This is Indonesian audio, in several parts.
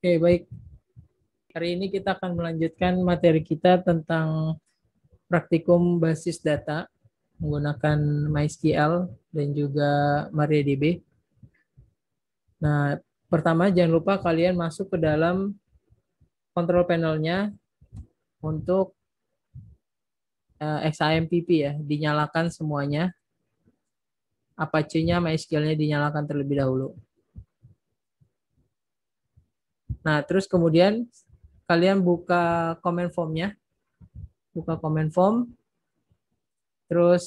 Oke, baik. Hari ini kita akan melanjutkan materi kita tentang praktikum basis data menggunakan MySQL dan juga MariaDB. Nah, pertama jangan lupa kalian masuk ke dalam control panelnya untuk XAMPP ya, dinyalakan semuanya. Apache-nya, MySQL-nya dinyalakan terlebih dahulu. Nah, terus kemudian kalian buka command form-nya. Buka command form. Terus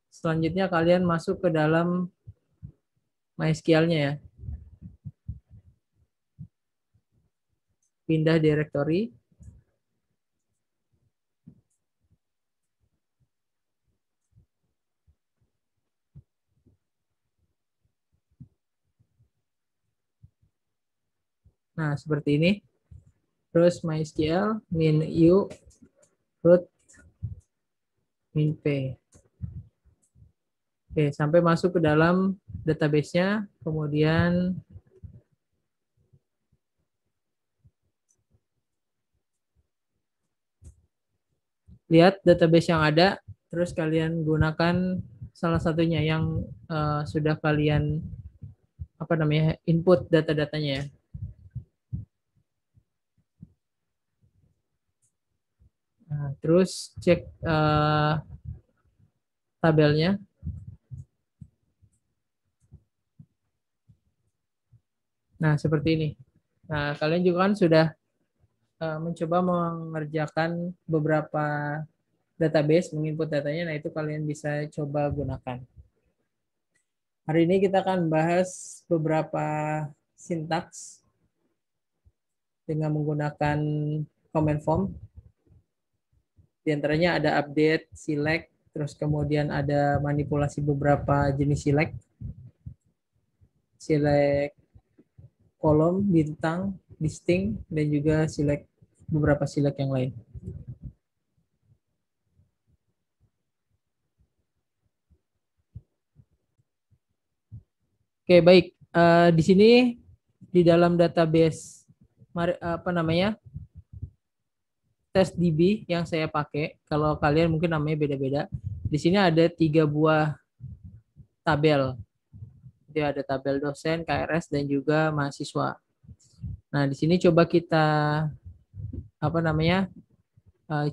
selanjutnya kalian masuk ke dalam MySQL-nya ya. Pindah directory. Nah, seperti ini. Terus MySQL min u root min p. Oke, sampai masuk ke dalam database-nya, kemudian lihat database yang ada, terus kalian gunakan salah satunya yang sudah kalian input data-datanya ya. Nah, terus cek tabelnya. Nah, seperti ini. Nah, kalian juga kan sudah mencoba mengerjakan beberapa database, menginput datanya. Nah, itu kalian bisa coba gunakan. Hari ini kita akan bahas beberapa sintaks dengan menggunakan command form. Di antaranya ada update, select, terus kemudian ada manipulasi beberapa jenis select. Select kolom, bintang, listing, dan juga select beberapa select yang lain. Oke, baik. Di sini di dalam database TestDB yang saya pakai, kalau kalian mungkin namanya beda-beda. Di sini ada 3 buah tabel. Dia ada tabel dosen, KRS, dan juga mahasiswa. Nah, di sini coba kita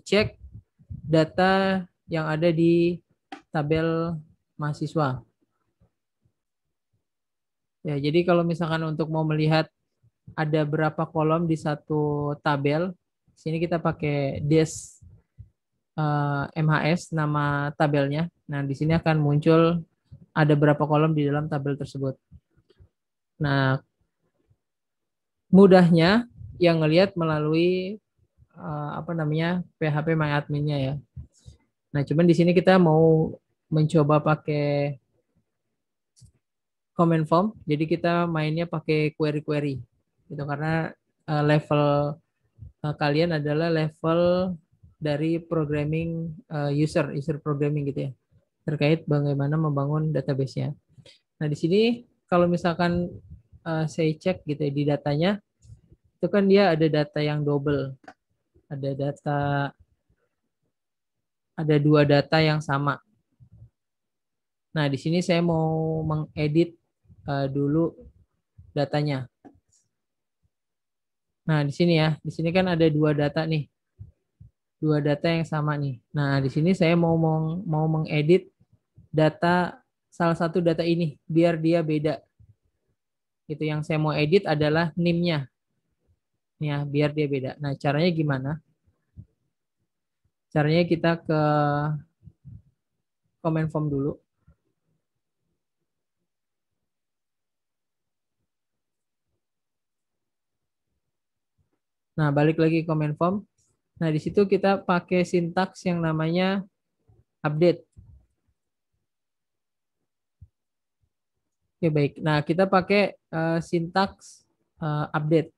cek data yang ada di tabel mahasiswa. Ya, jadi kalau misalkan untuk mau melihat ada berapa kolom di satu tabel, sini kita pakai des MHS nama tabelnya. Nah, di sini akan muncul ada berapa kolom di dalam tabel tersebut. Nah, mudahnya yang ngelihat melalui PHP MyAdmin-nya ya. Nah, cuman di sini kita mau mencoba pakai command form, jadi kita mainnya pakai query-query. Gitu karena level kalian adalah level dari programming user programming gitu ya. Terkait bagaimana membangun database-nya. Nah, di sini kalau misalkan saya cek gitu ya di datanya, itu kan dia ada data yang double. Ada 2 data yang sama. Nah, di sini saya mau mengedit dulu datanya. Nah, di sini ya, di sini kan ada 2 data nih. 2 data yang sama nih. Nah, di sini saya mau mengedit data salah satu data ini biar dia beda. Itu yang saya mau edit adalah NIM-nya. Ya, biar dia beda. Nah, caranya gimana? Caranya kita ke command form dulu. Nah, balik lagi command form. Nah, di situ kita pakai sintaks yang namanya update. Oke, baik. Nah, kita pakai sintaks update.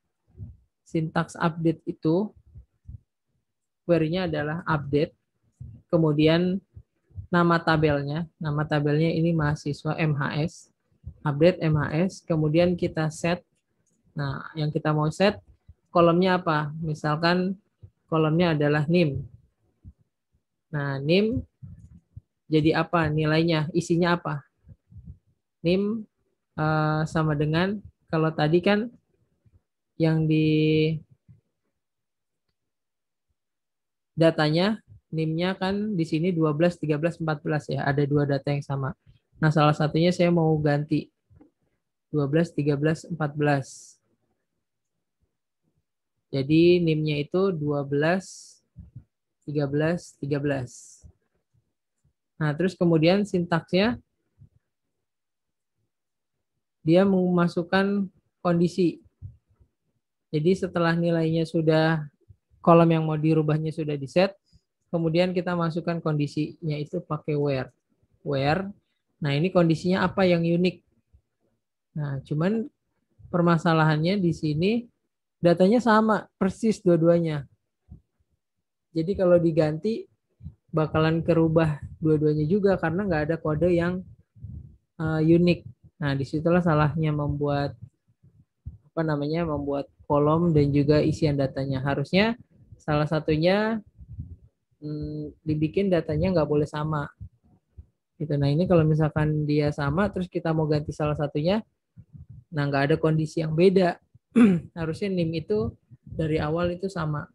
Sintaks update itu query-nya adalah update. Kemudian nama tabelnya ini mahasiswa MHS. update MHS, kemudian kita set. Nah, yang kita mau set kolomnya apa? Misalkan kolomnya adalah NIM. Nah, NIM jadi apa nilainya? Isinya apa? NIM sama dengan, kalau tadi kan yang di datanya, NIM-nya kan di sini 12, 13, 14 ya. Ada dua data yang sama. Nah, salah satunya saya mau ganti 12, 13, 14. Jadi NIM-nya itu 12, 13, 13. Nah, terus kemudian sintaksnya dia memasukkan kondisi. Jadi setelah nilainya sudah, kolom yang mau dirubahnya sudah di-set, kemudian kita masukkan kondisinya itu pakai where. Where. Nah, ini kondisinya apa yang unik. Nah, cuman permasalahannya di sini datanya sama, persis dua-duanya. Jadi kalau diganti bakalan kerubah dua-duanya juga karena nggak ada kode yang unik. Nah, disitulah salahnya membuat membuat kolom dan juga isian datanya. Harusnya salah satunya dibikin datanya nggak boleh sama. Gitu. Nah, ini kalau misalkan dia sama, terus kita mau ganti salah satunya, nah nggak ada kondisi yang beda. Harusnya NIM itu dari awal itu sama.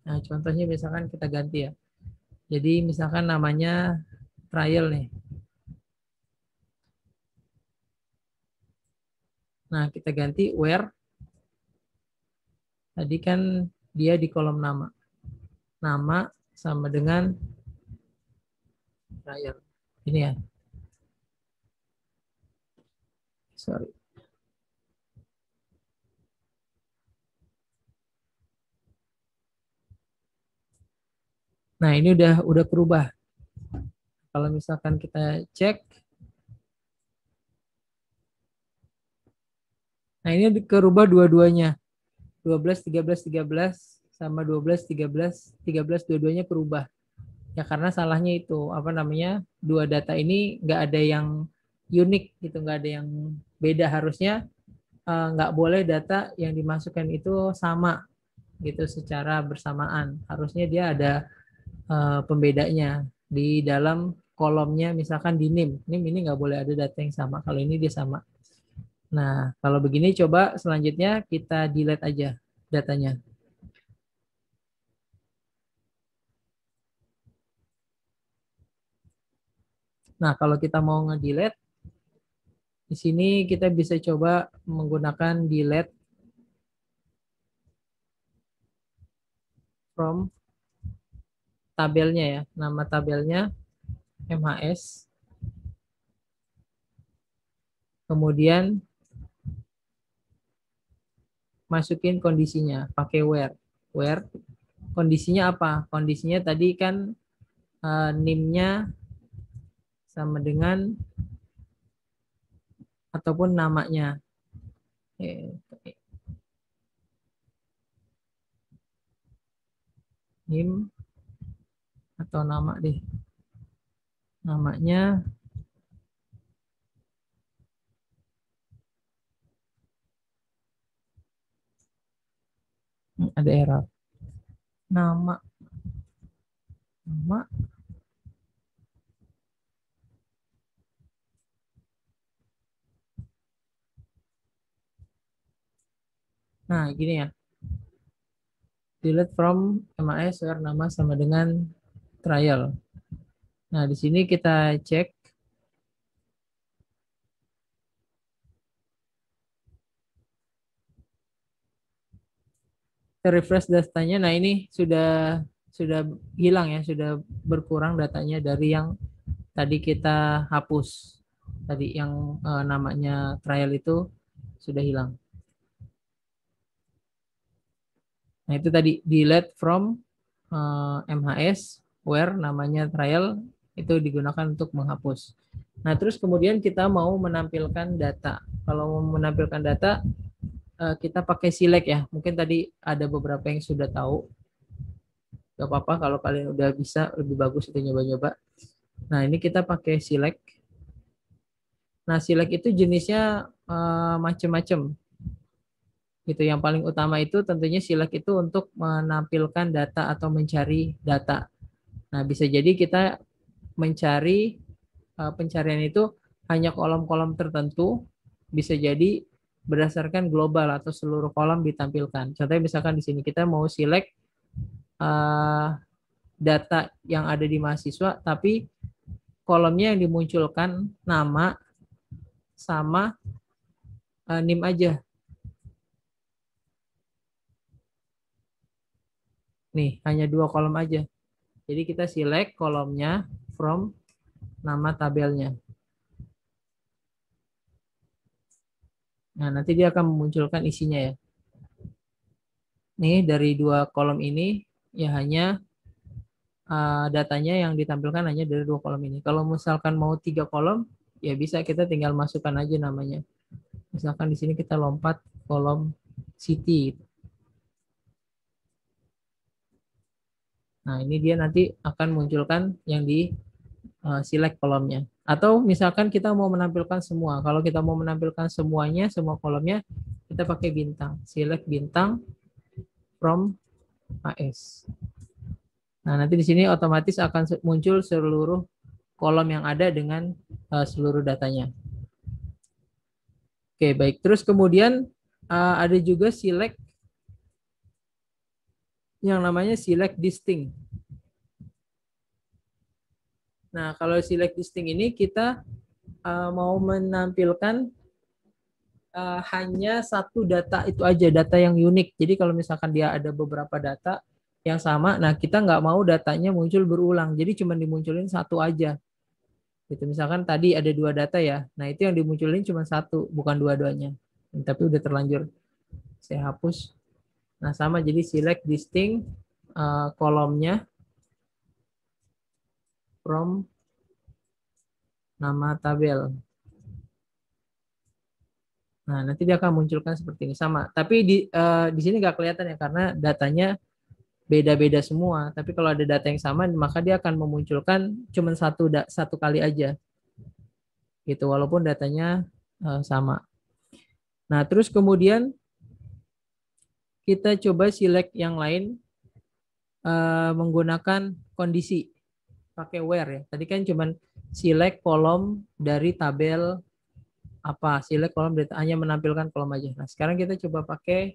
Nah, contohnya misalkan kita ganti ya. Jadi misalkan namanya trial nih. Nah, kita ganti where. Tadi kan dia di kolom nama. Nama sama dengan trial. Ini ya. Sorry. Nah, ini udah berubah. Kalau misalkan kita cek, nah ini kerubah dua-duanya. 12, 13, 13 sama 12, 13, 13 dua-duanya kerubah. Ya karena salahnya itu dua data ini nggak ada yang unik gitu, nggak ada yang beda. Harusnya nggak boleh data yang dimasukkan itu sama gitu secara bersamaan. Harusnya dia ada pembedanya di dalam kolomnya, misalkan di NIM. NIM ini nggak boleh ada data yang sama. Kalau ini dia sama. Nah, kalau begini coba selanjutnya kita delete aja datanya. Nah, kalau kita mau nge-delete, di sini kita bisa coba menggunakan delete from tabelnya ya. Nama tabelnya MHS. Kemudian masukin kondisinya pakai where. Where kondisinya apa? Kondisinya tadi kan NIM-nya sama dengan ataupun namanya. NIM atau nama deh. Namanya ada error. Nama nah gini ya, delete from MAS where nama sama dengan trial. Nah di sini kita cek, kita refresh datanya. Nah ini sudah hilang ya, sudah berkurang datanya dari yang tadi kita hapus. Tadi yang namanya trial itu sudah hilang. Nah itu tadi delete from MHS where namanya trial itu digunakan untuk menghapus. Nah terus kemudian kita mau menampilkan data. Kalau mau menampilkan data kita pakai select ya. Mungkin tadi ada beberapa yang sudah tahu. Gak apa-apa kalau kalian udah bisa, lebih bagus itu nyoba-nyoba. Nah ini kita pakai select. Nah, select itu jenisnya macam-macam. Gitu. Yang paling utama itu tentunya select itu untuk menampilkan data atau mencari data. Nah, bisa jadi kita mencari pencarian itu hanya kolom-kolom tertentu, bisa jadi berdasarkan global atau seluruh kolom ditampilkan. Contohnya misalkan di sini kita mau select data yang ada di mahasiswa, tapi kolomnya yang dimunculkan nama sama NIM aja. Nih, hanya 2 kolom aja. Jadi kita select kolomnya from nama tabelnya. Nah, nanti dia akan memunculkan isinya ya. Nih, dari 2 kolom ini ya hanya datanya yang ditampilkan hanya dari 2 kolom ini. Kalau misalkan mau 3 kolom, ya bisa kita tinggal masukkan aja namanya. Misalkan di sini kita lompat kolom city. Nah, ini dia nanti akan munculkan yang di select kolomnya. Atau misalkan kita mau menampilkan semua. Kalau kita mau menampilkan semuanya, semua kolomnya, kita pakai bintang. Select bintang from AS. Nah, nanti di sini otomatis akan muncul seluruh kolom yang ada dengan seluruh datanya. Oke, baik. Terus kemudian ada juga select yang namanya select distinct. Nah, kalau select distinct ini kita mau menampilkan hanya satu data itu aja, data yang unik. Jadi kalau misalkan dia ada beberapa data yang sama, nah kita nggak mau datanya muncul berulang. Jadi cuma dimunculin satu aja. Gitu. Misalkan tadi ada 2 data ya, nah itu yang dimunculin cuma satu, bukan dua-duanya. Tapi udah terlanjur saya hapus. Nah sama, jadi select distinct kolomnya from nama tabel. Nah, nanti dia akan munculkan seperti ini sama. Tapi di sini nggak kelihatan ya karena datanya beda-beda semua. Tapi kalau ada data yang sama, maka dia akan memunculkan cuma satu kali aja. Gitu, walaupun datanya sama. Nah, terus kemudian kita coba select yang lain menggunakan kondisi pakai where ya. Tadi kan cuma select kolom dari tabel apa, select kolom data, hanya menampilkan kolom aja. Nah, sekarang kita coba pakai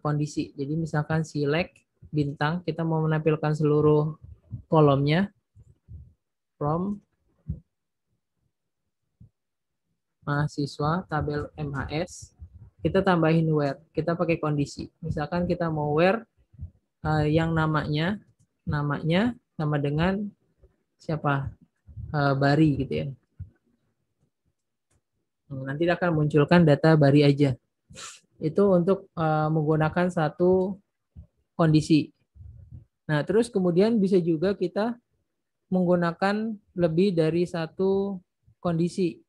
kondisi. Jadi misalkan select bintang, kita mau menampilkan seluruh kolomnya from mahasiswa tabel MHS, kita tambahin where, kita pakai kondisi. Misalkan kita mau where yang namanya sama dengan siapa, Bari gitu ya. Nanti akan munculkan data Bari aja. Itu untuk menggunakan satu kondisi. Nah, terus kemudian bisa juga kita menggunakan lebih dari satu kondisi.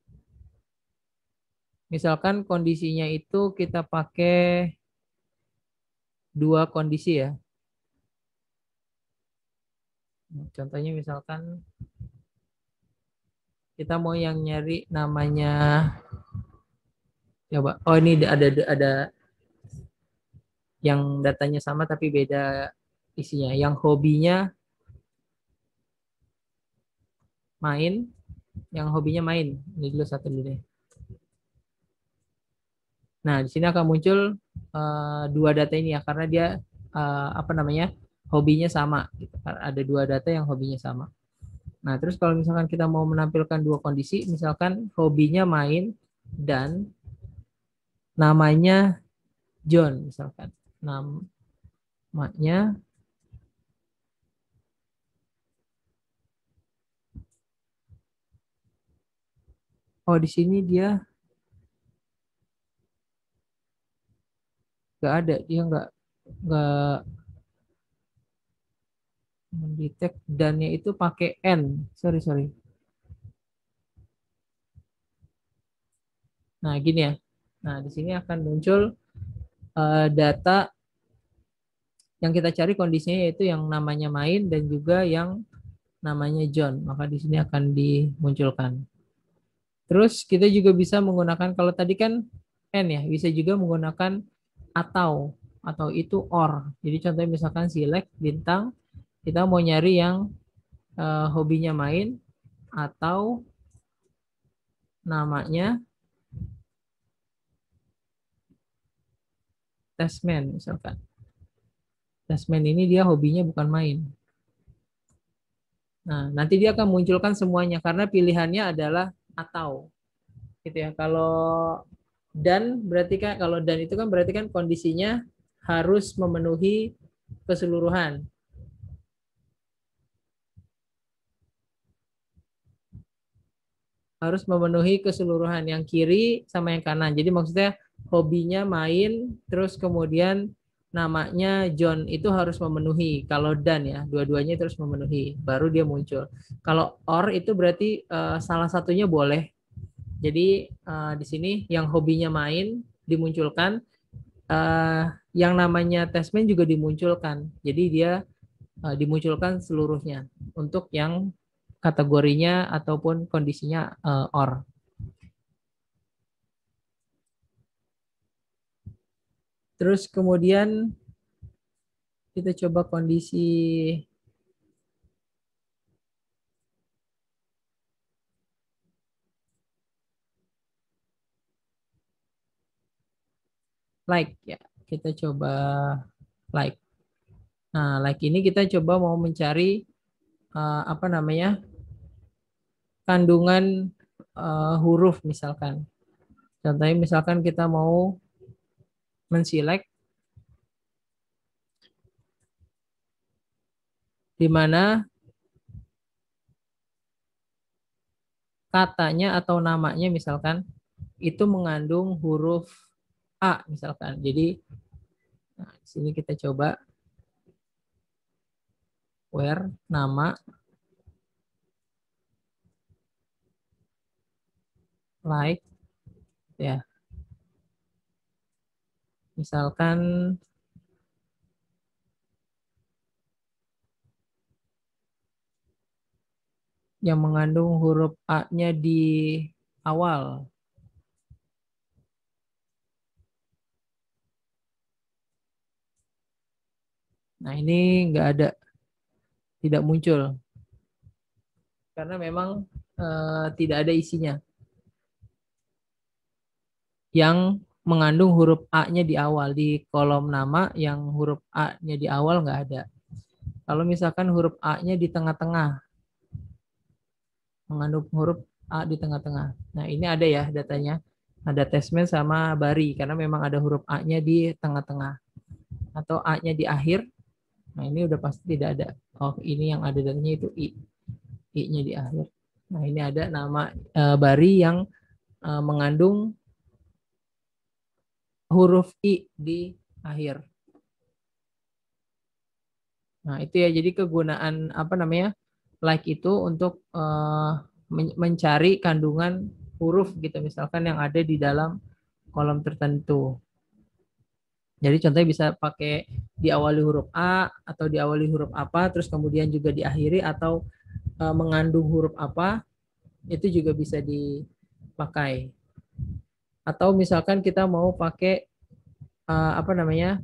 Misalkan kondisinya itu kita pakai 2 kondisi ya. Contohnya misalkan kita mau yang nyari namanya, coba, oh ini ada yang datanya sama tapi beda isinya. Yang hobinya main, Ini dulu satu dulu deh. Nah, di sini akan muncul 2 data ini ya, karena dia hobinya sama. Gitu. Ada 2 data yang hobinya sama. Nah, terus kalau misalkan kita mau menampilkan 2 kondisi, misalkan hobinya main dan namanya John, misalkan. Namanya di sini dia nggak ada, dia nggak mendetek dannya itu pakai N. Sorry. Nah, gini ya. Nah, di sini akan muncul data yang kita cari kondisinya, yaitu yang namanya main dan juga yang namanya John. Maka di sini akan dimunculkan. Terus kita juga bisa menggunakan, kalau tadi kan and ya, bisa juga menggunakan atau itu or. Jadi contohnya misalkan select bintang, kita mau nyari yang hobinya main atau namanya Tasman misalkan. Tasman ini dia hobinya bukan main. Nah, nanti dia akan munculkan semuanya karena pilihannya adalah atau. Gitu ya. Kalau dan berarti kan, kalau dan itu kan berarti kan kondisinya harus memenuhi keseluruhan. Harus memenuhi keseluruhan yang kiri sama yang kanan. Jadi maksudnya hobinya main, terus kemudian namanya John itu harus memenuhi. Kalau dan ya, dua-duanya terus memenuhi, baru dia muncul. Kalau or itu berarti salah satunya boleh. Jadi di sini yang hobinya main dimunculkan, yang namanya Tasman juga dimunculkan. Jadi dia dimunculkan seluruhnya untuk yang kategorinya ataupun kondisinya or. Terus kemudian kita coba kondisi like ya. Kita coba like. Nah, like ini kita coba mau mencari apa namanya? Kandungan huruf misalkan. Contohnya misalkan kita mau menselect di mana katanya atau namanya misalkan itu mengandung huruf A misalkan. Jadi nah, di sini kita coba where nama like ya. Misalkan yang mengandung huruf A-nya di awal. Nah, ini nggak ada, tidak muncul. Karena memang tidak ada isinya. Yang mengandung huruf A-nya di awal. Di kolom nama yang huruf A-nya di awal nggak ada. Kalau misalkan huruf A-nya di tengah-tengah. Mengandung huruf A di tengah-tengah. Nah, ini ada ya datanya. Ada Tasman sama Bari. Karena memang ada huruf A-nya di tengah-tengah. Atau A-nya di akhir. Nah, ini udah pasti tidak ada. Oh, ini yang ada datanya itu I. I-nya di akhir. Nah, ini ada nama Bari yang mengandung huruf I di akhir. Nah, itu ya, jadi kegunaan apa namanya like itu untuk mencari kandungan huruf gitu, misalkan yang ada di dalam kolom tertentu. Jadi contohnya bisa pakai diawali huruf A atau diawali huruf apa, terus kemudian juga diakhiri atau mengandung huruf apa, itu juga bisa dipakai. Atau misalkan kita mau pakai apa namanya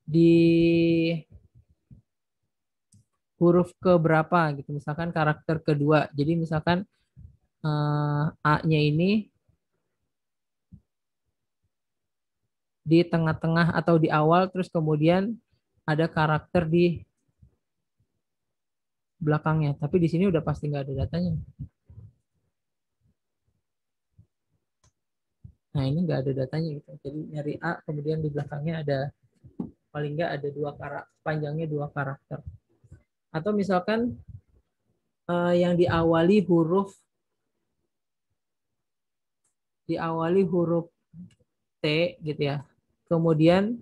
di huruf keberapa gitu, misalkan karakter kedua. Jadi misalkan A-nya ini di tengah-tengah atau di awal, terus kemudian ada karakter di belakangnya. Tapi di sini udah pasti nggak ada datanya. Nah, ini nggak ada datanya gitu. Jadi nyari A, kemudian di belakangnya ada paling nggak ada dua karakter, panjangnya dua karakter. Atau misalkan yang diawali huruf T gitu ya. Kemudian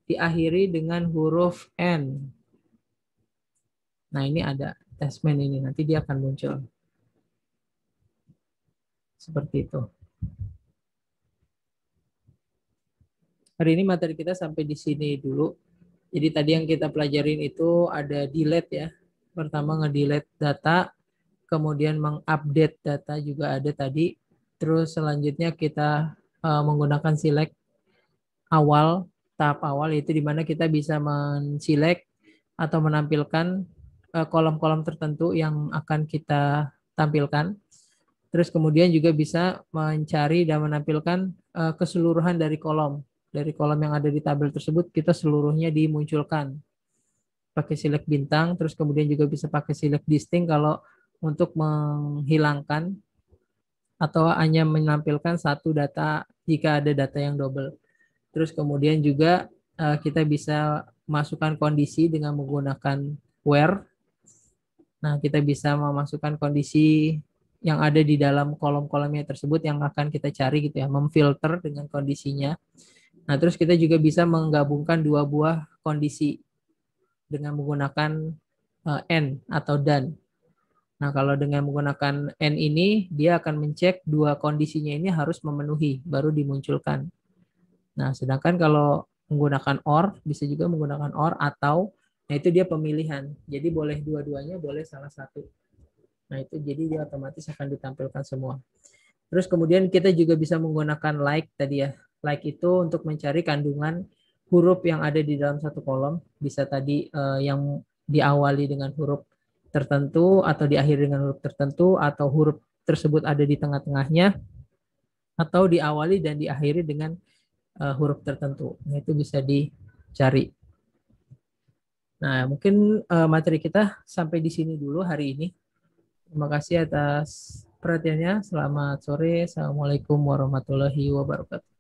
diakhiri dengan huruf N. Nah, ini ada Tasman ini, nanti dia akan muncul. Seperti itu. Hari ini materi kita sampai di sini dulu. Jadi tadi yang kita pelajarin itu ada delete ya. Pertama nge-delete data, kemudian mengupdate data juga ada tadi. Terus selanjutnya kita menggunakan select awal, tahap awal, yaitu di mana kita bisa men-select atau menampilkan kolom-kolom tertentu yang akan kita tampilkan. Terus kemudian juga bisa mencari dan menampilkan keseluruhan dari kolom. Dari kolom yang ada di tabel tersebut, kita seluruhnya dimunculkan. Pakai select bintang, terus kemudian juga bisa pakai select distinct kalau untuk menghilangkan atau hanya menampilkan satu data jika ada data yang double. Terus kemudian juga kita bisa masukkan kondisi dengan menggunakan where. Nah, kita bisa memasukkan kondisi yang ada di dalam kolom-kolomnya tersebut yang akan kita cari gitu ya, memfilter dengan kondisinya. Nah, terus kita juga bisa menggabungkan dua buah kondisi dengan menggunakan N atau dan. Nah, kalau dengan menggunakan N ini, dia akan mencek dua kondisinya ini harus memenuhi, baru dimunculkan. Nah, sedangkan kalau menggunakan OR, bisa juga menggunakan OR atau, nah itu dia pemilihan. Jadi boleh dua-duanya, boleh salah satu. Nah, itu jadi dia otomatis akan ditampilkan semua. Terus kemudian kita juga bisa menggunakan like tadi ya. Like itu untuk mencari kandungan huruf yang ada di dalam satu kolom. Bisa tadi yang diawali dengan huruf tertentu atau diakhiri dengan huruf tertentu atau huruf tersebut ada di tengah-tengahnya atau diawali dan diakhiri dengan huruf tertentu. Nah, itu bisa dicari. Nah, mungkin materi kita sampai di sini dulu hari ini. Terima kasih atas perhatiannya. Selamat sore. Assalamualaikum warahmatullahi wabarakatuh.